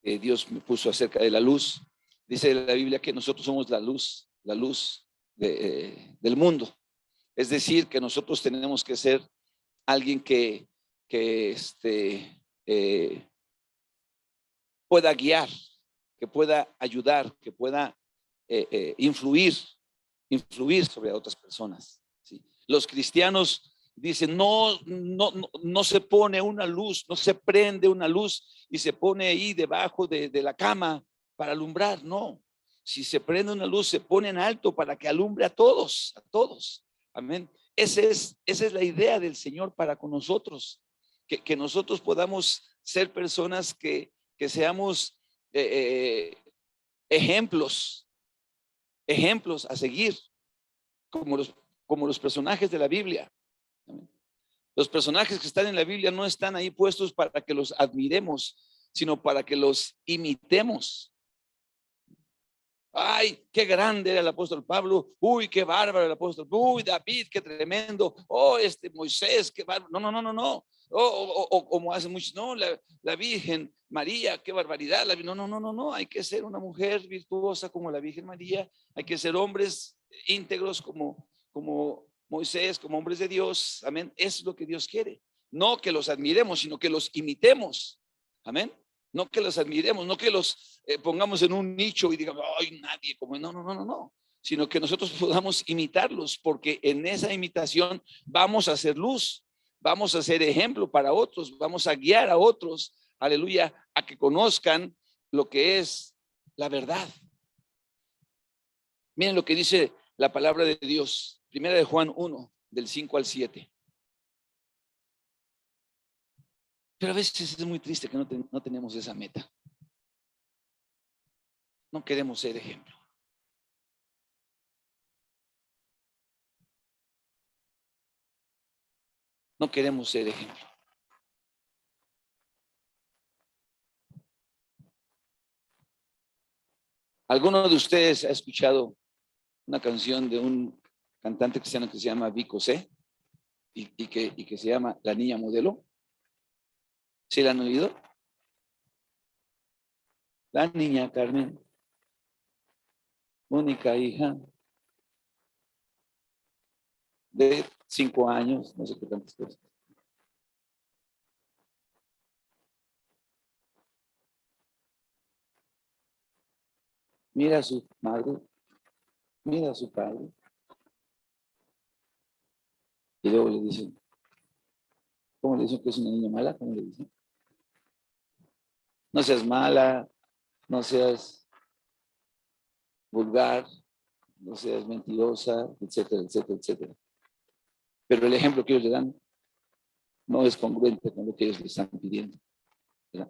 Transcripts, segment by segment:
Dios me puso acerca de la luz. Dice la Biblia que nosotros somos la luz del mundo. Es decir, que nosotros tenemos que ser alguien que pueda guiar, que pueda ayudar, que pueda influir sobre otras personas, ¿sí? Los cristianos dicen, no se pone una luz, no se prende una luz y se pone ahí debajo de la cama para alumbrar. No, si se prende una luz, se pone en alto para que alumbre a todos, amén. Esa es la idea del Señor para con nosotros, que nosotros podamos ser personas que seamos ejemplos a seguir, como los personajes de la Biblia. Los personajes que están en la Biblia no están ahí puestos para que los admiremos, sino para que los imitemos. Ay, qué grande era el apóstol Pablo. Uy, qué bárbaro el apóstol. Uy, David, qué tremendo. Oh, Moisés, qué bárbaro. No. O como hacen muchos, no, la Virgen María, qué barbaridad. No. Hay que ser una mujer virtuosa como la Virgen María. Hay que ser hombres íntegros como Moisés, como hombres de Dios. Amén. Es lo que Dios quiere. No que los admiremos, sino que los imitemos. Amén. No que los admiremos, no que los pongamos en un nicho y digamos, ay, nadie como, no, sino que nosotros podamos imitarlos, porque en esa imitación vamos a hacer luz, vamos a ser ejemplo para otros, vamos a guiar a otros, aleluya, a que conozcan lo que es la verdad. Miren lo que dice la palabra de Dios, primera de Juan 1, del 5 al 7. Pero a veces es muy triste que no tenemos esa meta. No queremos ser ejemplo. No queremos ser ejemplo. ¿Alguno de ustedes ha escuchado una canción de un cantante cristiano que se llama Vico C y que se llama La Niña Modelo? ¿Sí la han oído? La niña Carmen, única hija de 5 años, no sé qué tantas cosas. Mira a su madre, mira a su padre. Y luego le dicen, ¿cómo le dicen que es una niña mala? ¿Cómo le dicen? No seas mala, no seas vulgar, no seas mentirosa, etcétera, etcétera, etcétera. Pero el ejemplo que ellos le dan no es congruente con lo que ellos le están pidiendo, ¿verdad?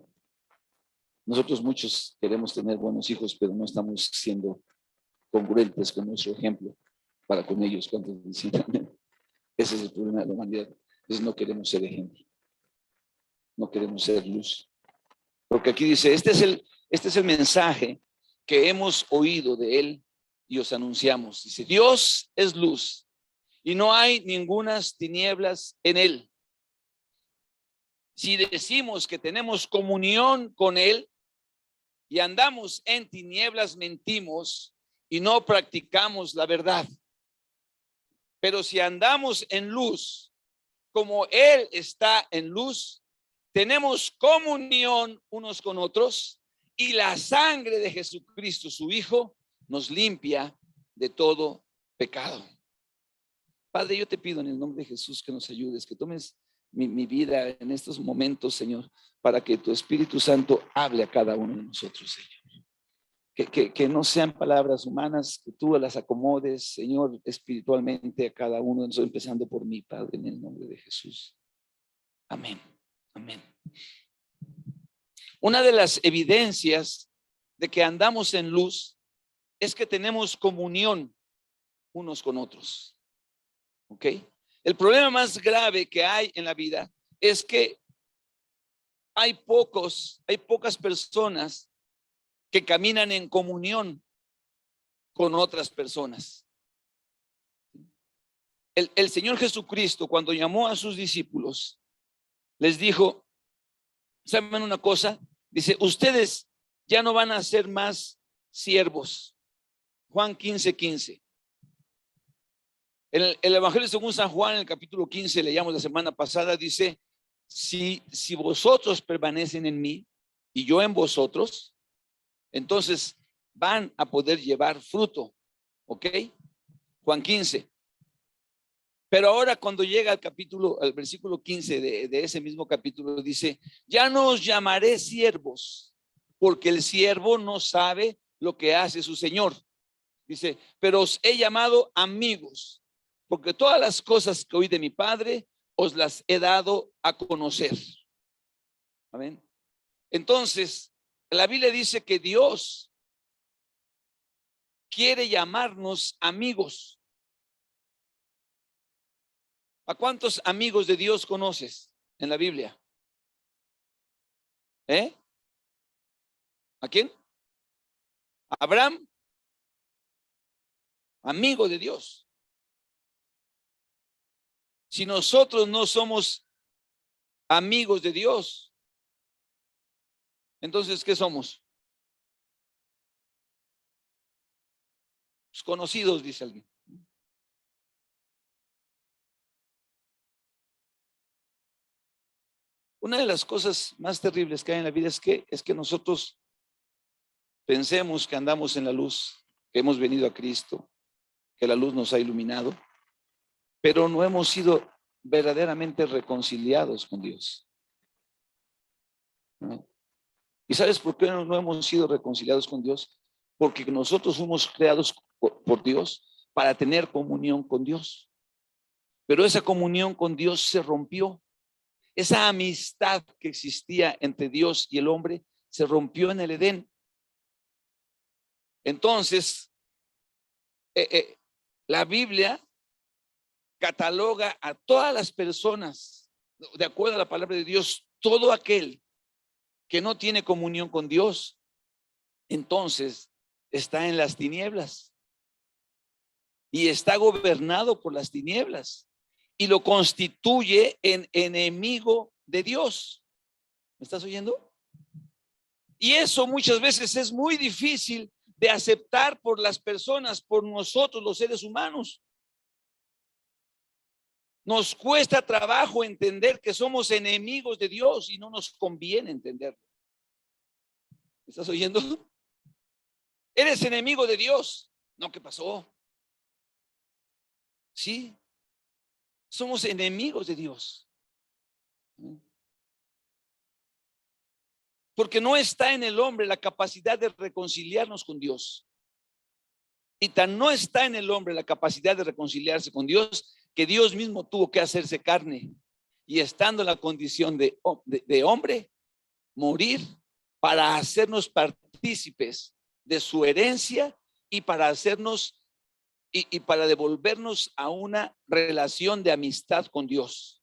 Nosotros muchos queremos tener buenos hijos, pero no estamos siendo congruentes con nuestro ejemplo para con ellos. ¿Cuántos dicen amén? Ese es el problema de la humanidad. Entonces no queremos ser ejemplo, no queremos ser luz. Porque aquí dice, este es el mensaje que hemos oído de él y os anunciamos. Dice, Dios es luz y no hay ningunas tinieblas en él. Si decimos que tenemos comunión con él y andamos en tinieblas, mentimos y no practicamos la verdad. Pero si andamos en luz, como él está en luz, tenemos comunión unos con otros y la sangre de Jesucristo, su Hijo, nos limpia de todo pecado. Padre, yo te pido en el nombre de Jesús que nos ayudes, que tomes mi vida en estos momentos, Señor, para que tu Espíritu Santo hable a cada uno de nosotros, Señor. Que no sean palabras humanas, que tú las acomodes, Señor, espiritualmente a cada uno de nosotros, empezando por mí, Padre, en el nombre de Jesús. Amén. Amén. Una de las evidencias de que andamos en luz es que tenemos comunión unos con otros. ¿Ok? El problema más grave que hay en la vida es que hay pocas personas que caminan en comunión con otras personas. El Señor Jesucristo, cuando llamó a sus discípulos, les dijo, ¿saben una cosa? Dice, ustedes ya no van a ser más siervos. Juan 15:15. El Evangelio según San Juan, en el capítulo 15, leíamos la semana pasada, dice, si vosotros permanecen en mí y yo en vosotros, entonces van a poder llevar fruto. ¿Ok? Juan 15. Pero ahora cuando llega al versículo 15 de ese mismo capítulo, dice, ya no os llamaré siervos, porque el siervo no sabe lo que hace su señor. Dice, pero os he llamado amigos, porque todas las cosas que oí de mi Padre os las he dado a conocer. Amén. Entonces, la Biblia dice que Dios quiere llamarnos amigos. ¿A cuántos amigos de Dios conoces en la Biblia? ¿A quién? Abraham, amigo de Dios. Si nosotros no somos amigos de Dios, entonces, ¿qué somos? Pues conocidos, dice alguien. Una de las cosas más terribles que hay en la vida es que nosotros pensemos que andamos en la luz, que hemos venido a Cristo, que la luz nos ha iluminado, pero no hemos sido verdaderamente reconciliados con Dios. ¿No? ¿Y sabes por qué no hemos sido reconciliados con Dios? Porque nosotros fuimos creados por Dios para tener comunión con Dios. Pero esa comunión con Dios se rompió. Esa amistad que existía entre Dios y el hombre se rompió en el Edén. Entonces, la Biblia cataloga a todas las personas, de acuerdo a la palabra de Dios, todo aquel que no tiene comunión con Dios, entonces está en las tinieblas y está gobernado por las tinieblas y lo constituye en enemigo de Dios. ¿Me estás oyendo? Y eso muchas veces es muy difícil de aceptar por las personas, por nosotros los seres humanos. Nos cuesta trabajo entender que somos enemigos de Dios y no nos conviene entenderlo. ¿Me estás oyendo? Eres enemigo de Dios. No, ¿qué pasó? Sí, somos enemigos de Dios. Porque no está en el hombre la capacidad de reconciliarnos con Dios. Y tan no está en el hombre la capacidad de reconciliarse con Dios, que Dios mismo tuvo que hacerse carne y estando en la condición de hombre, morir para hacernos partícipes de su herencia y para hacernos y para devolvernos a una relación de amistad con Dios.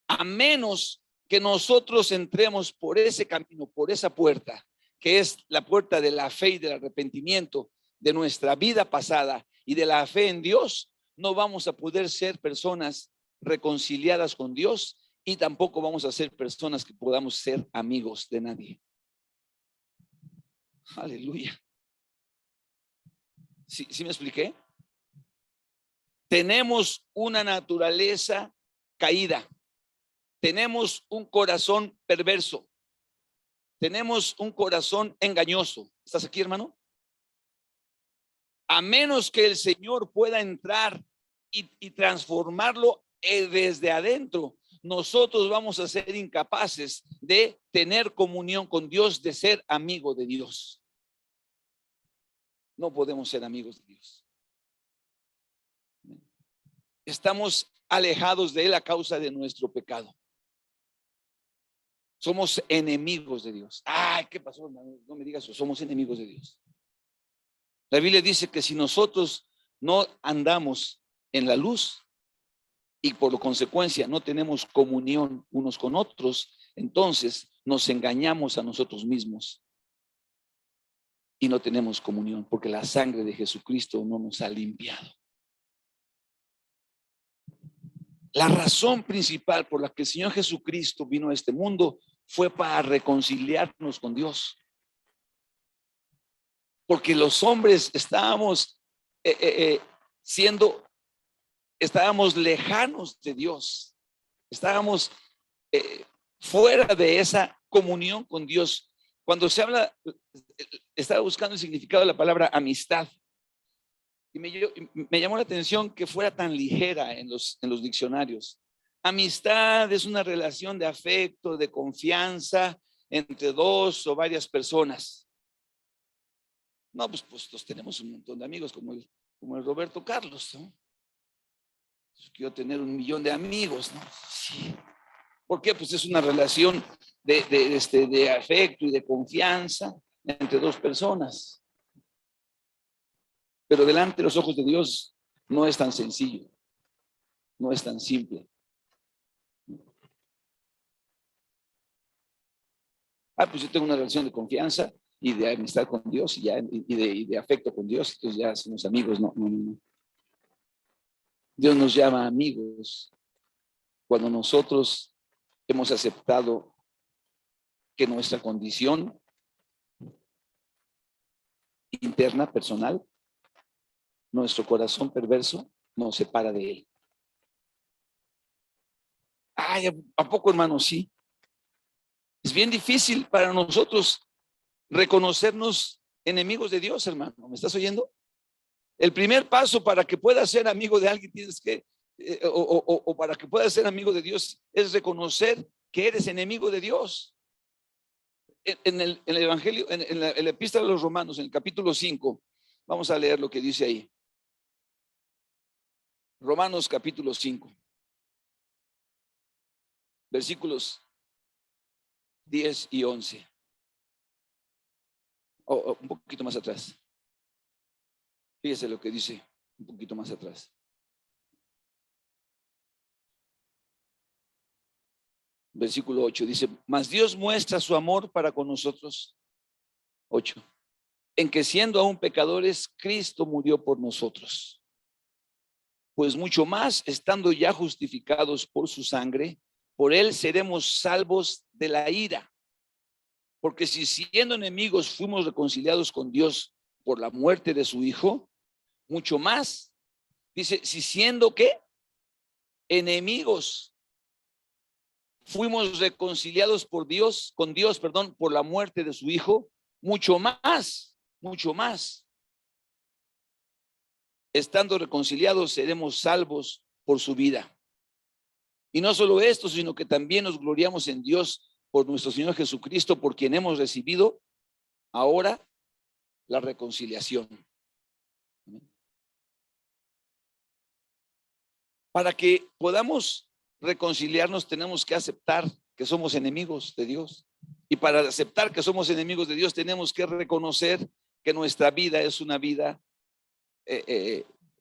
A menos que nosotros entremos por ese camino, por esa puerta, que es la puerta de la fe y del arrepentimiento de nuestra vida pasada y de la fe en Dios, no vamos a poder ser personas reconciliadas con Dios y tampoco vamos a ser personas que podamos ser amigos de nadie. Aleluya. ¿Sí me expliqué? Tenemos una naturaleza caída. Tenemos un corazón perverso. Tenemos un corazón engañoso. ¿Estás aquí, hermano? A menos que el Señor pueda entrar y transformarlo desde adentro, nosotros vamos a ser incapaces de tener comunión con Dios, de ser amigo de Dios. No podemos ser amigos de Dios. Estamos alejados de Él a causa de nuestro pecado. Somos enemigos de Dios. Ay, ¿qué pasó, hermano? No me digas eso. Somos enemigos de Dios. La Biblia dice que si nosotros no andamos en la luz y por consecuencia no tenemos comunión unos con otros, entonces nos engañamos a nosotros mismos y no tenemos comunión porque la sangre de Jesucristo no nos ha limpiado. La razón principal por la que el Señor Jesucristo vino a este mundo fue para reconciliarnos con Dios. porque los hombres estábamos estábamos lejanos de Dios, estábamos fuera de esa comunión con Dios. Cuando se habla, estaba buscando el significado de la palabra amistad, y me llamó la atención que fuera tan ligera en los diccionarios. Amistad es una relación de afecto, de confianza entre dos o varias personas. No, pues tenemos un montón de amigos como el Roberto Carlos, ¿no? Quiero tener 1,000,000 de amigos, ¿no? Sí. ¿Por qué? Pues es una relación de afecto y de confianza entre dos personas. Pero delante de los ojos de Dios no es tan sencillo, no es tan simple. Pues yo tengo una relación de confianza y de amistad con Dios y de afecto con Dios, entonces ya somos amigos. No. Dios nos llama amigos cuando nosotros hemos aceptado que nuestra condición interna, personal, nuestro corazón perverso nos separa de Él. ¿A poco, hermano? Sí. Es bien difícil para nosotros reconocernos enemigos de Dios, hermano. ¿Me estás oyendo? El primer paso para que puedas ser amigo de alguien tienes que, o para que puedas ser amigo de Dios, es reconocer que eres enemigo de Dios. En el Evangelio, en la Epístola de los Romanos, en el capítulo 5, vamos a leer lo que dice ahí. Romanos capítulo 5, versículos 10 y 11. Un poquito más atrás. Fíjese lo que dice un poquito más atrás. Versículo 8 dice: mas Dios muestra su amor para con nosotros. 8. En que siendo aún pecadores, Cristo murió por nosotros. Pues mucho más, estando ya justificados por su sangre, por él seremos salvos de la ira. Porque si siendo enemigos fuimos reconciliados con Dios por la muerte de su Hijo, mucho más, dice, si siendo ¿qué? Enemigos fuimos reconciliados por Dios, con Dios, perdón, por la muerte de su Hijo, mucho más, estando reconciliados seremos salvos por su vida. Y no solo esto, sino que también nos gloriamos en Dios por nuestro Señor Jesucristo, por quien hemos recibido ahora la reconciliación. Para que podamos reconciliarnos tenemos que aceptar que somos enemigos de Dios. Y para aceptar que somos enemigos de Dios tenemos que reconocer que nuestra vida es una vida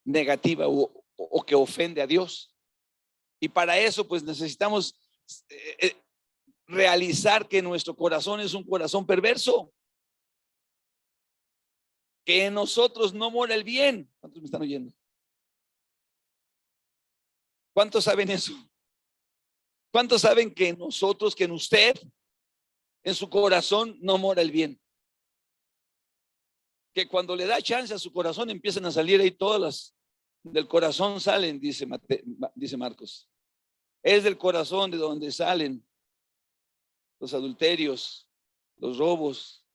negativa o que ofende a Dios. Y para eso pues necesitamos realizar que nuestro corazón es un corazón perverso, que en nosotros no mora el bien. ¿Cuántos me están oyendo? ¿Cuántos saben eso? ¿Cuántos saben que en nosotros, que en usted, en su corazón no mora el bien? Que cuando le da chance a su corazón empiezan a salir ahí todas las del corazón salen, dice Marcos. Es del corazón de donde salen los adulterios, los robos,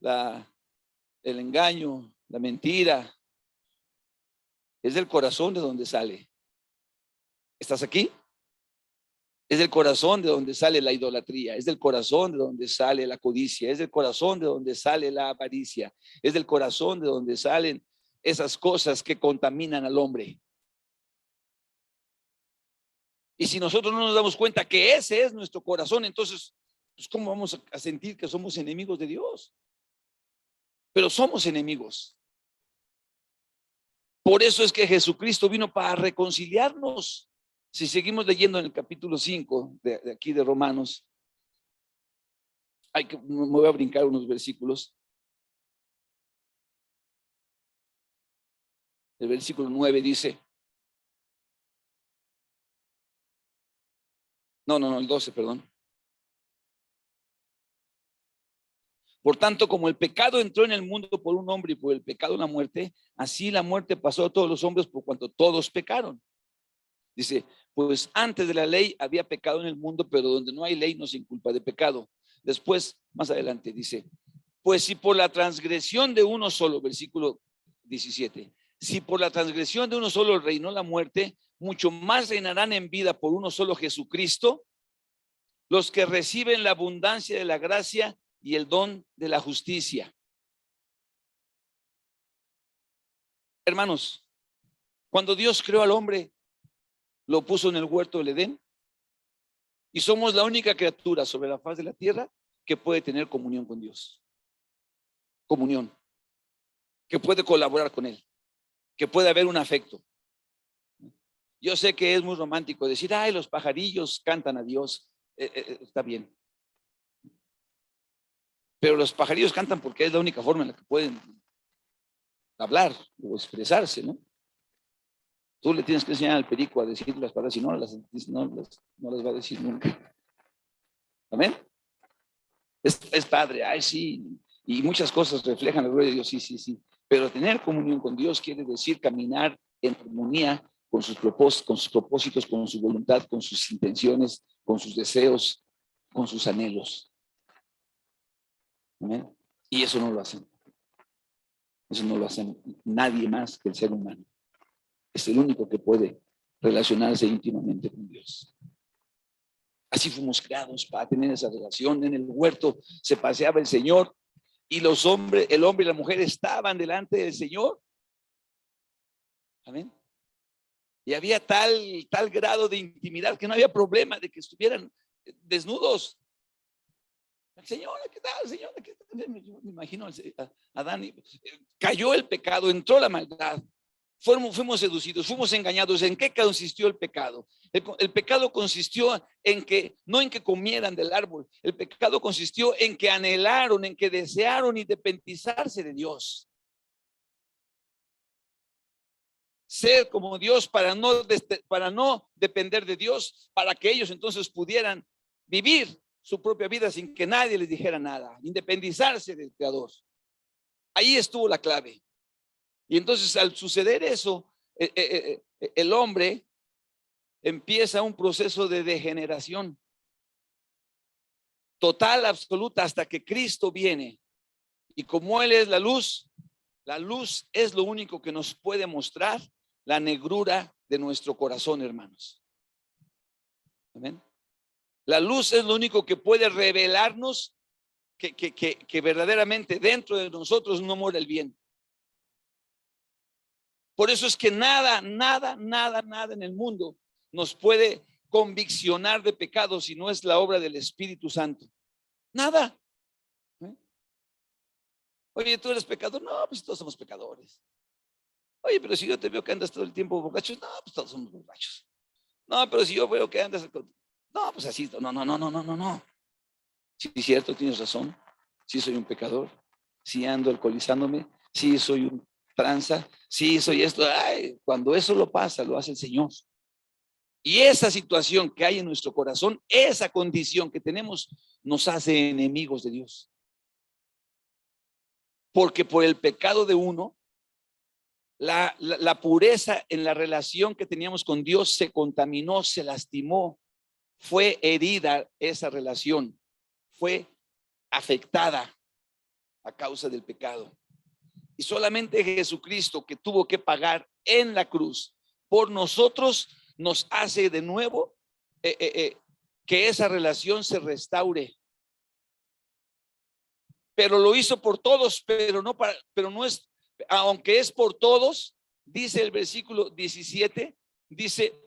el engaño, la mentira. Es del corazón de donde sale. ¿Estás aquí? Es del corazón de donde sale la idolatría, es del corazón de donde sale la codicia, es del corazón de donde sale la avaricia, es del corazón de donde salen esas cosas que contaminan al hombre. Y si nosotros no nos damos cuenta que ese es nuestro corazón, entonces, pues, ¿cómo vamos a sentir que somos enemigos de Dios? Pero somos enemigos. Por eso es que Jesucristo vino para reconciliarnos. Si seguimos leyendo en el capítulo 5 de aquí de Romanos, me voy a brincar unos versículos. El versículo 9 dice, no, el 12, perdón. Por tanto, como el pecado entró en el mundo por un hombre y por el pecado la muerte, así la muerte pasó a todos los hombres por cuanto todos pecaron. Dice, pues antes de la ley había pecado en el mundo, pero donde no hay ley no se inculpa de pecado. Después, más adelante, dice, pues si por la transgresión de uno solo, versículo 17, si por la transgresión de uno solo reinó la muerte, mucho más reinarán en vida por uno solo Jesucristo los que reciben la abundancia de la gracia y el don de la justicia. Hermanos, cuando Dios creó al hombre, lo puso en el huerto del Edén y somos la única criatura sobre la faz de la tierra que puede tener comunión con Dios. Comunión, que puede colaborar con Él, que puede haber un afecto. Yo sé que es muy romántico decir, ay, los pajarillos cantan a Dios. Está bien. Pero los pajarillos cantan porque es la única forma en la que pueden hablar o expresarse, ¿no? Tú le tienes que enseñar al perico a decir las palabras, si no las va a decir nunca. ¿Amén? Es padre, ay, sí, y muchas cosas reflejan la gloria de Dios, sí, sí, sí. Pero tener comunión con Dios quiere decir caminar en armonía con sus propósitos, con su voluntad, con sus intenciones, con sus deseos, con sus anhelos. ¿Amén? Y eso no lo hacen. Eso no lo hacen nadie más que el ser humano. Es el único que puede relacionarse íntimamente con Dios. Así fuimos creados para tener esa relación. En el huerto se paseaba el Señor y el hombre y la mujer estaban delante del Señor. Amén. Y había tal grado de intimidad que no había problema de que estuvieran desnudos. Señora, ¿qué tal? Señora, ¿qué tal? Me imagino a Adán. Cayó el pecado, entró la maldad. Fuimos seducidos, fuimos engañados. ¿En qué consistió el pecado? El pecado consistió no en que comieran del árbol. El pecado consistió en que anhelaron, en que desearon independizarse de Dios. Ser como Dios para no depender de Dios, para que ellos entonces pudieran vivir su propia vida sin que nadie les dijera nada, independizarse del Creador. Ahí estuvo la clave. Y entonces al suceder eso, el hombre empieza un proceso de degeneración total, absoluta, hasta que Cristo viene. Y como Él es la luz es lo único que nos puede mostrar la negrura de nuestro corazón, hermanos. Amén. La luz es lo único que puede revelarnos que verdaderamente dentro de nosotros no mora el bien. Por eso es que nada en el mundo nos puede conviccionar de pecado si no es la obra del Espíritu Santo. Nada. Oye, ¿tú eres pecador? No, pues todos somos pecadores. Oye, pero si yo te veo que andas todo el tiempo borracho, no, pues todos somos borrachos. No, pero si yo veo que andas, no, pues así, no. Sí, es cierto, tienes razón. Sí soy un pecador. Sí ando alcoholizándome. Sí soy un tranza. Sí soy esto. Ay, cuando eso lo pasa, lo hace el Señor. Y esa situación que hay en nuestro corazón, esa condición que tenemos, nos hace enemigos de Dios. Porque por el pecado de uno, la pureza en la relación que teníamos con Dios se contaminó, se lastimó, fue herida esa relación, fue afectada a causa del pecado. Y solamente Jesucristo, que tuvo que pagar en la cruz por nosotros, nos hace de nuevo que esa relación se restaure. Pero lo hizo por todos, pero no es, aunque es por todos, dice el versículo 17, dice,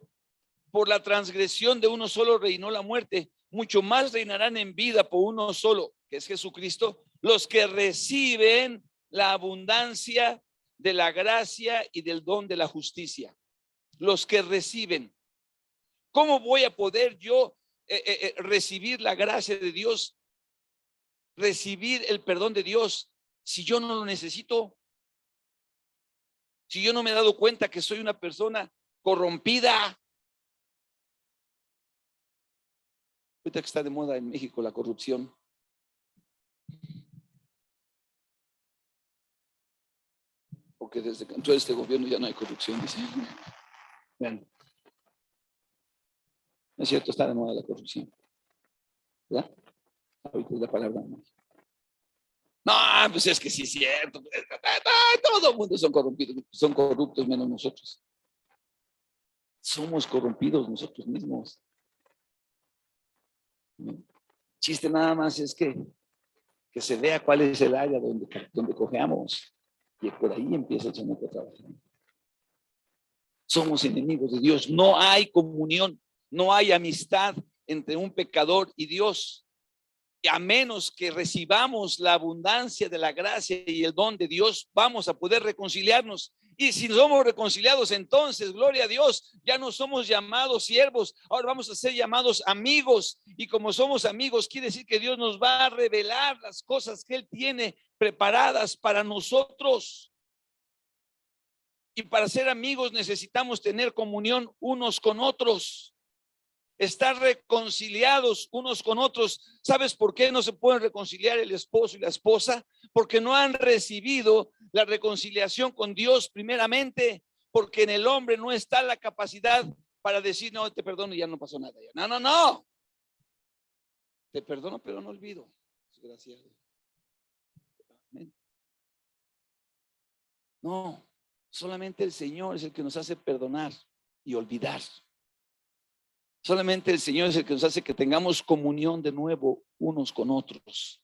por la transgresión de uno solo reinó la muerte, mucho más reinarán en vida por uno solo, que es Jesucristo, los que reciben la abundancia de la gracia y del don de la justicia. Los que reciben. ¿Cómo voy a poder yo recibir la gracia de Dios, recibir el perdón de Dios, si yo no lo necesito? Si yo no me he dado cuenta que soy una persona corrompida. Ahorita que está de moda en México la corrupción. porque desde que entró este gobierno ya no hay corrupción, dice. Bueno, no es cierto, está de moda la corrupción, ¿verdad? Ahorita es la palabra. No, pues es que sí es cierto. Todo el mundo son corruptos menos nosotros. Somos corrompidos nosotros mismos. Chiste nada más es que se vea cuál es el área donde cojeamos y por ahí empieza el Señor a trabajar. Somos enemigos de Dios. No hay comunión, no hay amistad entre un pecador y Dios. Y a menos que recibamos la abundancia de la gracia y el don de Dios, vamos a poder reconciliarnos. Y si somos reconciliados, entonces, gloria a Dios, ya no somos llamados siervos, ahora vamos a ser llamados amigos. Y como somos amigos, quiere decir que Dios nos va a revelar las cosas que Él tiene preparadas para nosotros. Y para ser amigos necesitamos tener comunión unos con otros. Estar reconciliados unos con otros. ¿Sabes por qué no se pueden reconciliar el esposo y la esposa? Porque no han recibido la reconciliación con Dios primeramente, porque en el hombre no está la capacidad para decir, no, te perdono y ya no pasó nada. No. Te perdono, pero no olvido. Desgraciado. No, solamente el Señor es el que nos hace perdonar y olvidar. Solamente el Señor es el que nos hace que tengamos comunión de nuevo unos con otros,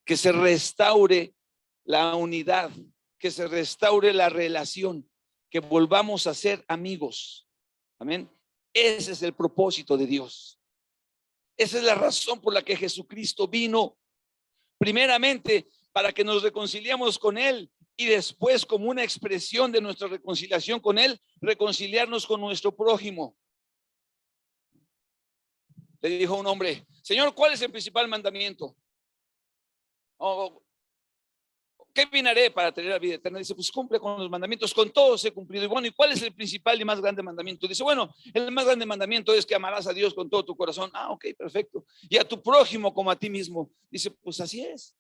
que se restaure la unidad, que se restaure la relación, que volvamos a ser amigos. Amén. Ese es el propósito de Dios. Esa es la razón por la que Jesucristo vino. Primeramente, para que nos reconciliemos con Él y después, como una expresión de nuestra reconciliación con Él, reconciliarnos con nuestro prójimo. Le dijo un hombre, Señor, ¿cuál es el principal mandamiento? ¿Qué bien haré para tener la vida eterna? Dice, pues cumple con los mandamientos, con todos he cumplido. Y bueno, ¿y cuál es el principal y más grande mandamiento? Dice, bueno, el más grande mandamiento es que amarás a Dios con todo tu corazón. Ok, perfecto. Y a tu prójimo como a ti mismo. Dice, pues así es.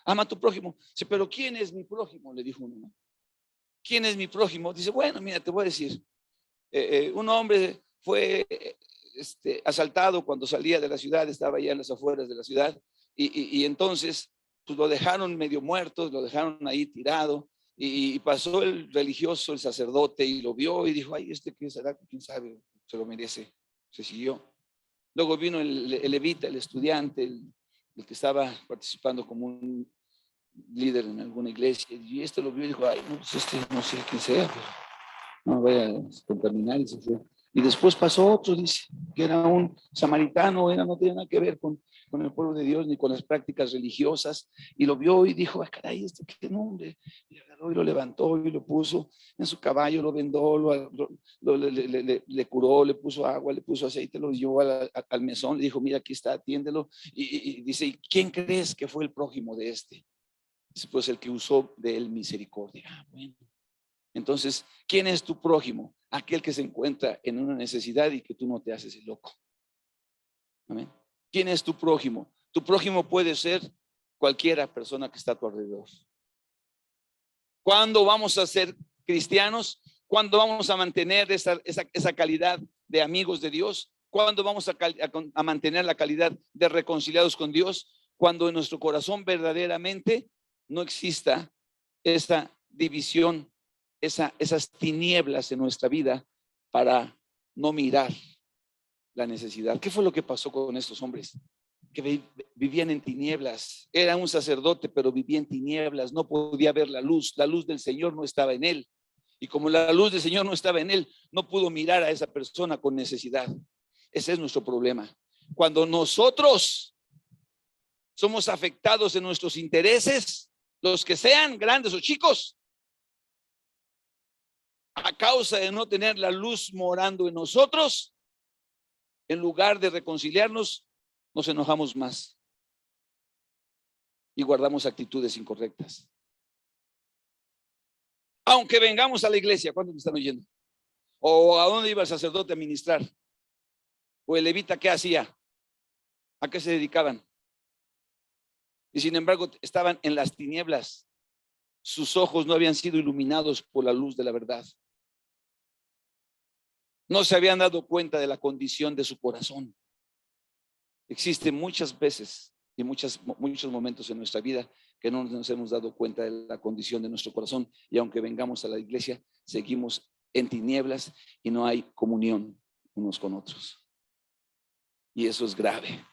Ama a tu prójimo. Dice, pero ¿quién es mi prójimo? Le dijo uno. ¿Quién es mi prójimo? Dice, bueno, mira, te voy a decir. Un hombre fue asaltado cuando salía de la ciudad, estaba allá en las afueras de la ciudad, y entonces pues lo dejaron medio muerto, lo dejaron ahí tirado, y pasó el religioso, el sacerdote, y lo vio y dijo, ay, ¿qué será? ¿Quién sabe? Se lo merece. Se siguió. Luego vino el levita, el estudiante, el que estaba participando como un líder en alguna iglesia, y lo vio y dijo, ay, no, pues no sé quién sea, pero no vaya a contaminar, y se fue. Y después pasó otro, dice, que era un samaritano, no tenía nada que ver con el pueblo de Dios ni con las prácticas religiosas, y lo vio y dijo, ay, caray, qué nombre, y agarró y lo levantó y lo puso en su caballo, lo vendó, le curó, le puso agua, le puso aceite, lo llevó al mesón, le dijo, mira, aquí está, atiéndelo, y dice, ¿y quién crees que fue el prójimo de este? Pues el que usó de él misericordia. Bueno. Entonces, ¿quién es tu prójimo? Aquel que se encuentra en una necesidad y que tú no te haces el loco. Amén. ¿Quién es tu prójimo? Tu prójimo puede ser cualquiera persona que está a tu alrededor. ¿Cuándo vamos a ser cristianos? ¿Cuándo vamos a mantener esa calidad de amigos de Dios? ¿Cuándo vamos a mantener la calidad de reconciliados con Dios? Cuando en nuestro corazón verdaderamente no exista esa división, esas tinieblas en nuestra vida para no mirar la necesidad. ¿Qué fue lo que pasó con estos hombres? Que vivían en tinieblas. Era un sacerdote, pero vivía en tinieblas. No podía ver la luz. La luz del Señor no estaba en él. Y como la luz del Señor no estaba en él, no pudo mirar a esa persona con necesidad. Ese es nuestro problema. Cuando nosotros somos afectados en nuestros intereses, los que sean grandes o chicos, a causa de no tener la luz morando en nosotros, en lugar de reconciliarnos, nos enojamos más y guardamos actitudes incorrectas. Aunque vengamos a la iglesia, ¿cuántos me están oyendo? ¿O a dónde iba el sacerdote a ministrar? ¿O el levita qué hacía? ¿A qué se dedicaban? Y sin embargo estaban en las tinieblas. sus ojos no habían sido iluminados por la luz de la verdad. No se habían dado cuenta de la condición de su corazón. Existen muchas veces y muchos momentos en nuestra vida que no nos hemos dado cuenta de la condición de nuestro corazón, y aunque vengamos a la iglesia, seguimos en tinieblas y no hay comunión unos con otros. Y eso es grave,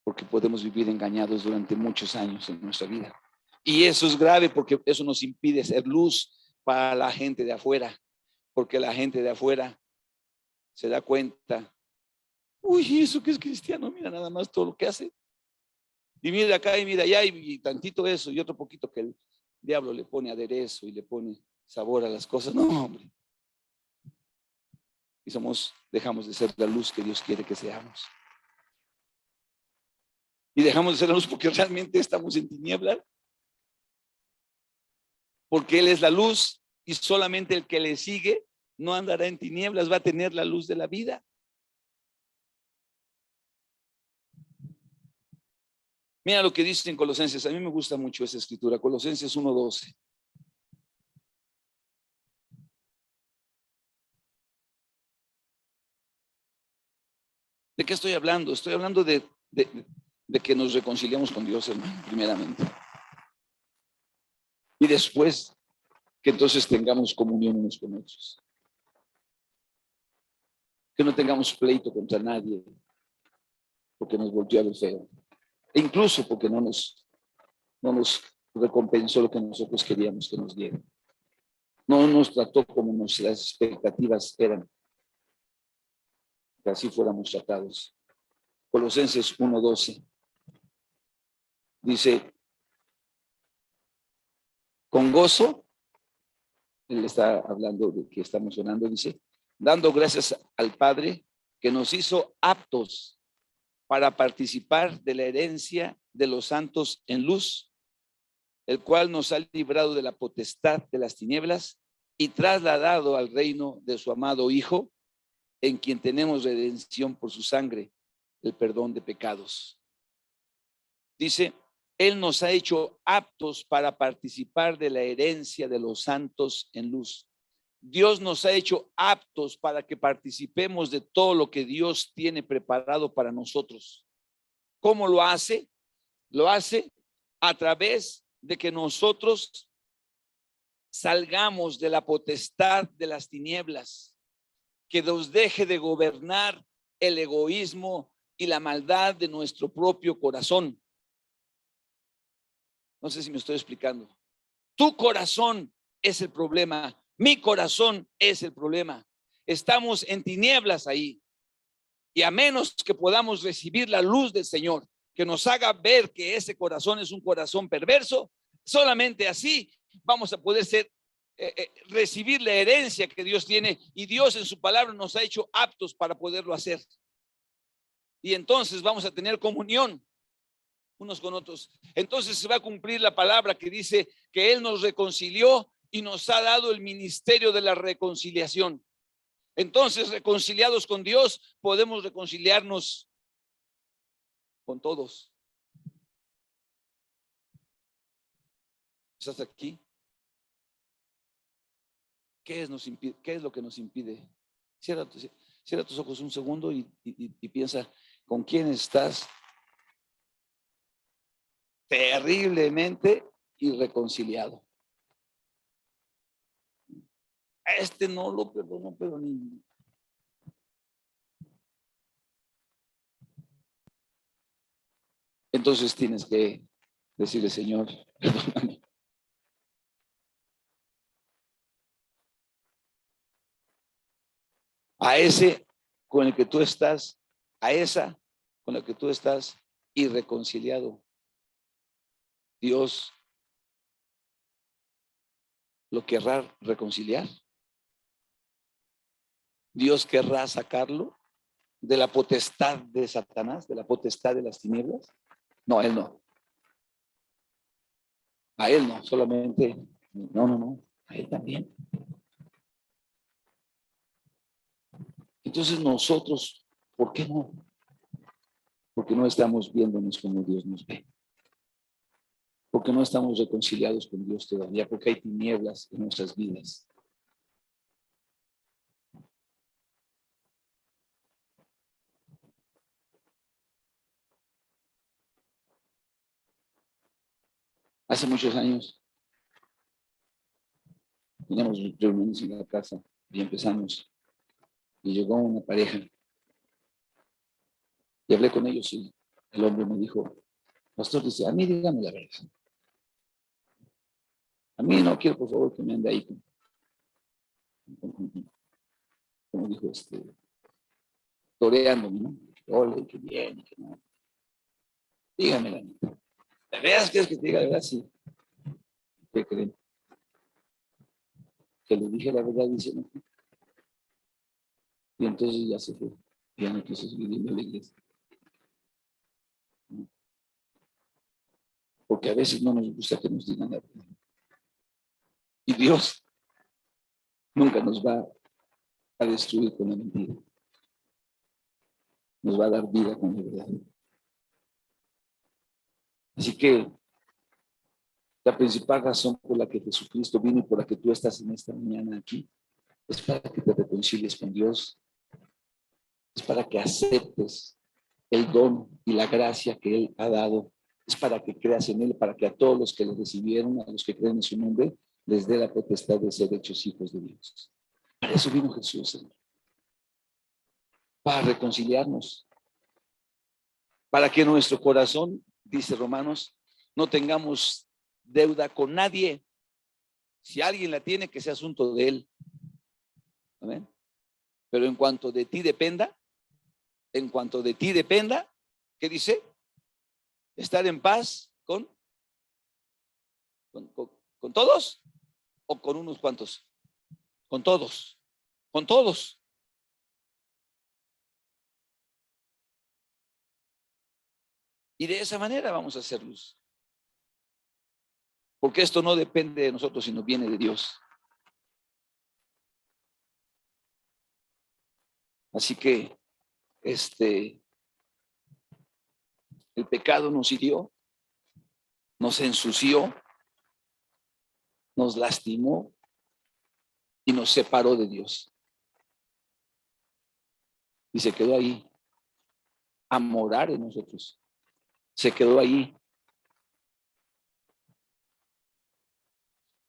porque podemos vivir engañados durante muchos años en nuestra vida. Y eso es grave porque eso nos impide ser luz para la gente de afuera, porque la gente de afuera se da cuenta, uy, eso que es cristiano, mira nada más todo lo que hace. Y mira acá y mira allá y tantito eso y otro poquito que el diablo le pone aderezo y le pone sabor a las cosas. No, hombre. Y dejamos de ser la luz que Dios quiere que seamos. Y dejamos de ser la luz porque realmente estamos en tinieblas. Porque Él es la luz y solamente el que le sigue no andará en tinieblas, va a tener la luz de la vida. Mira lo que dice en Colosenses. A mí me gusta mucho esa escritura, Colosenses 1:12. ¿De qué estoy hablando? Estoy hablando de que nos reconciliamos con Dios, hermano, primeramente. Y después que entonces tengamos comunión unos con otros. Que no tengamos pleito contra nadie porque nos volteó a ver feo. E incluso porque no nos recompensó lo que nosotros queríamos que nos diera. No nos trató como nuestras expectativas eran, que así fuéramos tratados. Colosenses 1:12 dice, con gozo, él está hablando de que está mencionando, dice, dando gracias al Padre que nos hizo aptos para participar de la herencia de los santos en luz, el cual nos ha librado de la potestad de las tinieblas y trasladado al reino de su amado Hijo, en quien tenemos redención por su sangre, el perdón de pecados. Dice, Él nos ha hecho aptos para participar de la herencia de los santos en luz. Dios nos ha hecho aptos para que participemos de todo lo que Dios tiene preparado para nosotros. ¿Cómo lo hace? Lo hace a través de que nosotros salgamos de la potestad de las tinieblas, que nos deje de gobernar el egoísmo y la maldad de nuestro propio corazón. No sé si me estoy explicando. Tu corazón es el problema, mi corazón es el problema. Estamos en tinieblas ahí. Y a menos que podamos recibir la luz del Señor, que nos haga ver que ese corazón es un corazón perverso, solamente así vamos a poder recibir la herencia que Dios tiene, y Dios en su palabra nos ha hecho aptos para poderlo hacer. Y entonces vamos a tener comunión unos con otros. Entonces se va a cumplir la palabra que dice que Él nos reconcilió y nos ha dado el ministerio de la reconciliación. Entonces, reconciliados con Dios, podemos reconciliarnos con todos. ¿Estás aquí? ¿Qué es lo que nos impide? Cierra tus ojos un segundo y piensa, ¿con quién estás terriblemente irreconciliado? A este no lo perdono, pero ni... Entonces tienes que decirle, Señor, perdóname. A ese con el que tú estás, a esa con la que tú estás irreconciliado, Dios lo querrá reconciliar. Dios querrá sacarlo de la potestad de Satanás, de la potestad de las tinieblas. No, Él no. A Él no, solamente, no, a Él también. Entonces nosotros, ¿por qué no? Porque no estamos viéndonos como Dios nos ve. Porque no estamos reconciliados con Dios todavía, porque hay tinieblas en nuestras vidas. Hace muchos años teníamos reuniones en la casa y empezamos. Y llegó una pareja y hablé con ellos y el hombre me dijo, pastor, dice, a mí dígame la verdad. A mí no quiero, por favor, que me ande ahí como dijo, toreándome, ¿no? Que ole, que bien, que no. Dígame la neta. ¿De veras quieres que te diga la verdad? Sí. ¿Qué creen? Que le dije la verdad, dice, no. Y entonces ya se fue. Ya no quiso seguir yendo a la iglesia. Porque a veces no nos gusta que nos digan la verdad. Y Dios nunca nos va a destruir con la mentira. Nos va a dar vida con la verdad. Así que la principal razón por la que Jesucristo vino y por la que tú estás en esta mañana aquí es para que te reconcilies con Dios. Es para que aceptes el don y la gracia que Él ha dado. Es para que creas en Él, para que a todos los que le recibieron, a los que creen en su nombre, les dé la potestad de ser hechos hijos de Dios. Para eso vino Jesús, Señor. Para reconciliarnos. Para que nuestro corazón, dice Romanos, no tengamos deuda con nadie. Si alguien la tiene, que sea asunto de él. Amén. Pero en cuanto de ti dependa, ¿qué dice? Estar en paz con todos o con unos cuantos. Con todos. Con todos. Y de esa manera vamos a hacer luz. Porque esto no depende de nosotros, sino viene de Dios. Así que el pecado nos hirió, nos ensució, nos lastimó y nos separó de Dios. Y se quedó ahí a morar en nosotros. Se quedó ahí.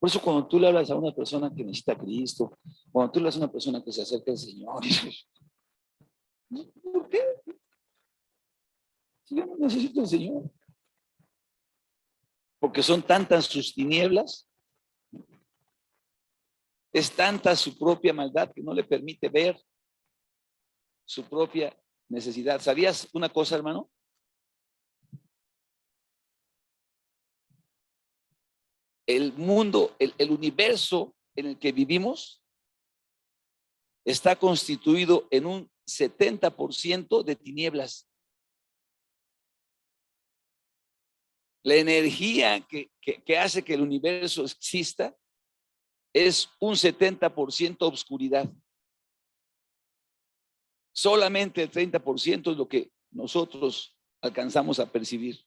Por eso cuando tú le hablas a una persona que necesita a Cristo, cuando tú le hablas a una persona que se acerca al Señor, dices, ¿por qué? Si yo no necesito al Señor. Porque son tantas sus tinieblas, es tanta su propia maldad que no le permite ver su propia necesidad. ¿Sabías una cosa, hermano? El mundo, el universo en el que vivimos está constituido en un 70% de tinieblas. La energía que hace que el universo exista es un 70% obscuridad. Solamente el 30% es lo que nosotros alcanzamos a percibir.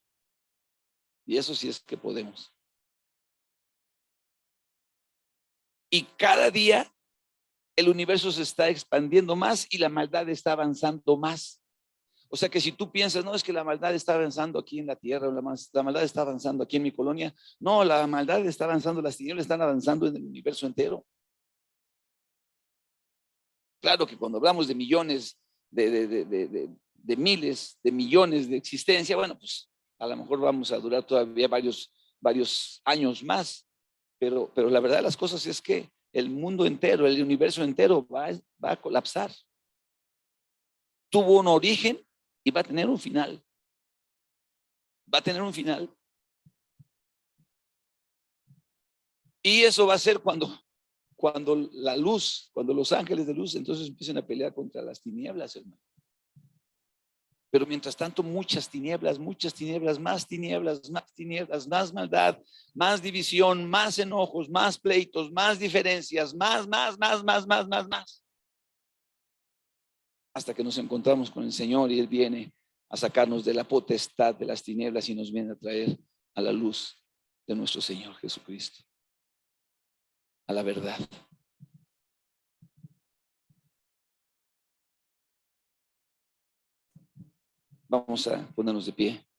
Y eso sí es que podemos. Y cada día el universo se está expandiendo más y la maldad está avanzando más. O sea que si tú piensas, no, es que la maldad está avanzando aquí en la tierra, o la maldad está avanzando aquí en mi colonia, no, la maldad está avanzando, las tinieblas están avanzando en el universo entero. Claro que cuando hablamos de millones, de miles, de millones de existencia, bueno, pues a lo mejor vamos a durar todavía varios años más, pero la verdad de las cosas es que el mundo entero, el universo entero va a colapsar. Tuvo un origen y va a tener un final. Va a tener un final. Y eso va a ser cuando la luz, cuando los ángeles de luz entonces empiecen a pelear contra las tinieblas, hermano. Pero mientras tanto, muchas tinieblas, más tinieblas, más maldad, más división, más enojos, más pleitos, más diferencias, más. Hasta que nos encontramos con el Señor y Él viene a sacarnos de la potestad de las tinieblas y nos viene a traer a la luz de nuestro Señor Jesucristo, a la verdad. Vamos a ponernos de pie.